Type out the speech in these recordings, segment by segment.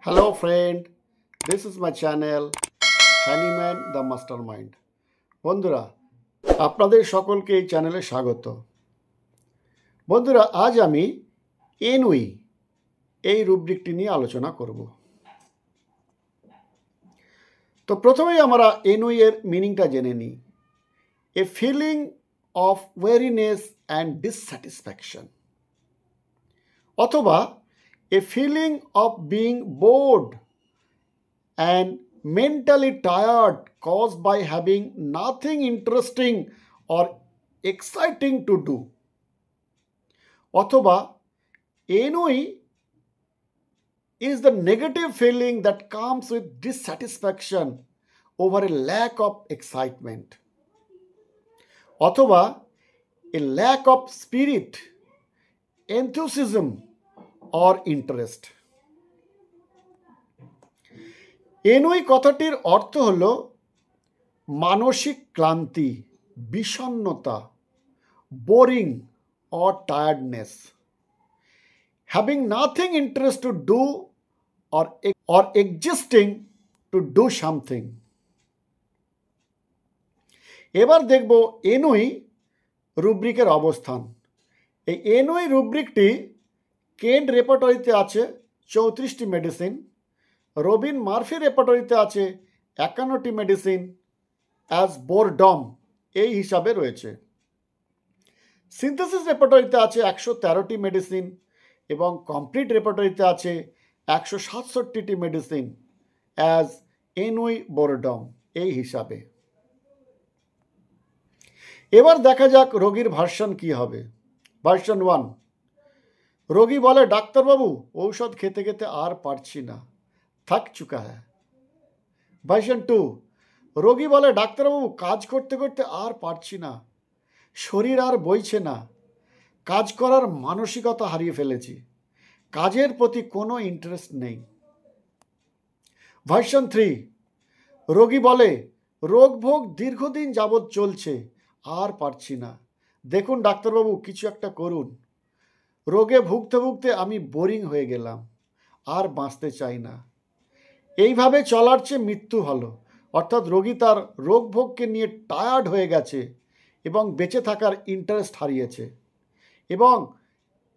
Hello friend, this is my channel Honeyman the Mastermind. বন্ধুরা আপনাদের সকলকে এই চ্যানেলে স্বাগত। বন্ধুরা আজ আমি এনউই এই রুব্রিকটি নিয়ে আলোচনা করব। তো প্রথমেই আমরা এনউই এর মিনিংটা জেনে নিই। A feeling of weariness and dissatisfaction, অথবা a feeling of being bored and mentally tired caused by having nothing interesting or exciting to do. অথবা ennui is the negative feeling that comes with dissatisfaction over a lack of excitement. অথবা a lack of spirit, enthusiasm or interest. এনউই কথাটির অর্থ হল মানসিক ক্লান্তি, বিষণ্ণতা, boring or tiredness, having nothing interest to do or existing to do something. এবার দেখব এনউই রুব্রিকের অবস্থান। এই এনউই রুব্রিকটি কেন্ট রেপার্টরিতে আছে 34টি মেডিসিন, রবিন মার্ফি রেপার্টরিতে আছে 51টি মেডিসিন, অ্যাজ বোরডম এই হিসাবে রয়েছে। সিনথেসিস রেপার্টরিতে আছে 113টি মেডিসিন এবং কমপ্লিট রেপার্টরিতে আছে 167টি মেডিসিন, অ্যাজ এনউই বোরডম এই হিসাবে। এবার দেখা যাক রোগীর ভার্সন কি হবে। ভার্সন 1, রোগী বলে ডাক্তারবাবু ঔষধ খেতে খেতে আর পারছি না, থাক চুকা হ্যায়। ভার্সন 2, রোগী বলে ডাক্তারবাবু কাজ করতে করতে আর পারছি না, শরীর আর বইছে না, কাজ করার মানসিকতা হারিয়ে ফেলেছি, কাজের প্রতি কোনো ইন্টারেস্ট নেই। ভার্সন 3, রোগী বলে রোগ ভোগ দীর্ঘদিন যাবৎ চলছে, আর পারছি না, দেখুন ডাক্তারবাবু কিছু একটা করুন, রোগে ভুগতে ভুগতে আমি বোরিং হয়ে গেলাম, আর বাঁচতে চাই না। এইভাবে চলার চেয়ে মৃত্যু ভালো। অর্থাৎ রোগী তার রোগ ভোগকে নিয়ে টায়ার্ড হয়ে গেছে এবং বেঁচে থাকার ইন্টারেস্ট হারিয়েছে এবং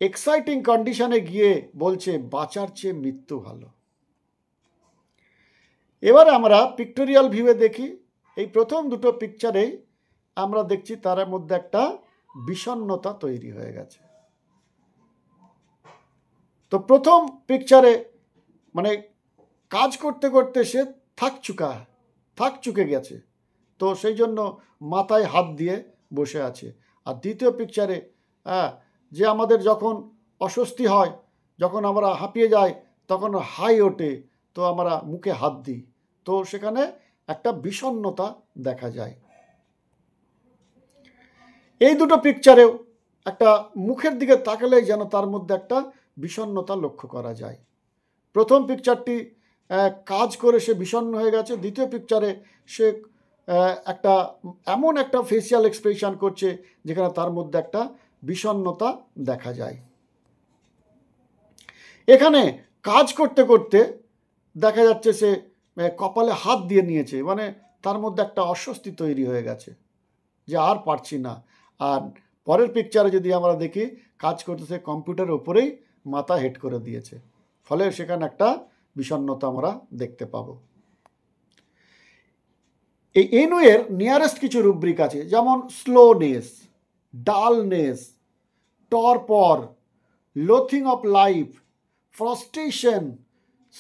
এক্সাইটিং কন্ডিশনে গিয়ে বলছে বাঁচার চেয়ে মৃত্যু ভালো। এবার আমরা পিক্টোরিয়াল ভিউয়ে দেখি। এই প্রথম দুটো পিকচারেই আমরা দেখছি তার মধ্যে একটা বিষণ্ণতা তৈরি হয়ে গেছে। তো প্রথম পিকচারে মানে কাজ করতে করতে সে থাক চুকে গেছে, তো সেই জন্য মাথায় হাত দিয়ে বসে আছে। আর দ্বিতীয় পিকচারে যে আমাদের যখন অস্বস্তি হয়, যখন আমরা হাঁপিয়ে যাই, তখন হাই ওঠে, তো আমরা মুখে হাত দিই, তো সেখানে একটা বিষণ্ণতা দেখা যায়। এই দুটো পিকচারেও একটা মুখের দিকে তাকালেই যেন তার মধ্যে একটা বিষণ্ণতা লক্ষ্য করা যায়। প্রথম পিকচারটি কাজ করে সে বিষণ্ণ হয়ে গেছে, দ্বিতীয় পিকচারে সে এমন একটা ফেসিয়াল এক্সপ্রেশন করছে যেখানে তার মধ্যে একটা বিষণ্ণতা দেখা যায়। এখানে কাজ করতে করতে দেখা যাচ্ছে সে কপালে হাত দিয়ে নিয়েছে, মানে তার মধ্যে একটা অস্বস্তি তৈরি হয়ে গেছে যে আর পারছি না। আর পরের পিকচারে যদি আমরা দেখি, কাজ করতেছে কম্পিউটারের উপরেই মাথা হেড করে দিয়েছে, ফলে সেখানে একটা বিষণ্ণতা আমরা দেখতে পাবো। এই এনউইয়ের নিয়ারেস্ট কিছু রুব্রিক আছে, যেমন slowness, dullness, torpor, loathing of life, frustration,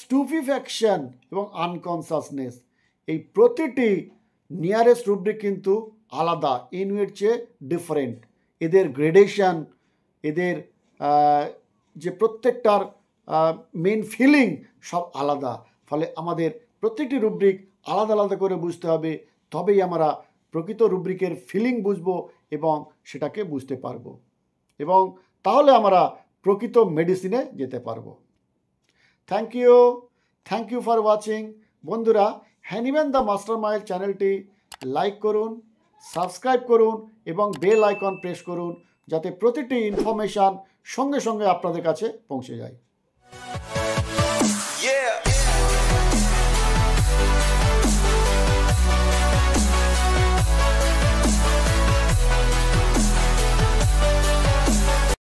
stupefaction এবং আনকনসাসনেস। এই প্রতিটি নিয়ারেস্ট রুব্রিক কিন্তু আলাদা, এনউইয়ের চেয়ে ডিফারেন্ট। এদের গ্রেডেশন, এদের যে প্রত্যেকটার মেন ফিলিং সব আলাদা, ফলে আমাদের প্রত্যেকটি রুব্রিক আলাদা আলাদা করে বুঝতে হবে, তবেই আমরা প্রকৃত রুব্রিকের ফিলিং বুঝবো এবং সেটাকে বুঝতে পারবো, এবং তাহলে আমরা প্রকৃত মেডিসিনে যেতে পারবো। Thank you for watching. বন্ধুরা, হ্যানিম্যান দ্য মাস্টারমাইন্ড চ্যানেলটি লাইক করুন, সাবস্ক্রাইব করুন এবং বেল আইকন প্রেস করুন, যাতে প্রতিটি ইনফরমেশান সঙ্গে সঙ্গে আপনাদের কাছে পৌঁছে যায়। Yeah.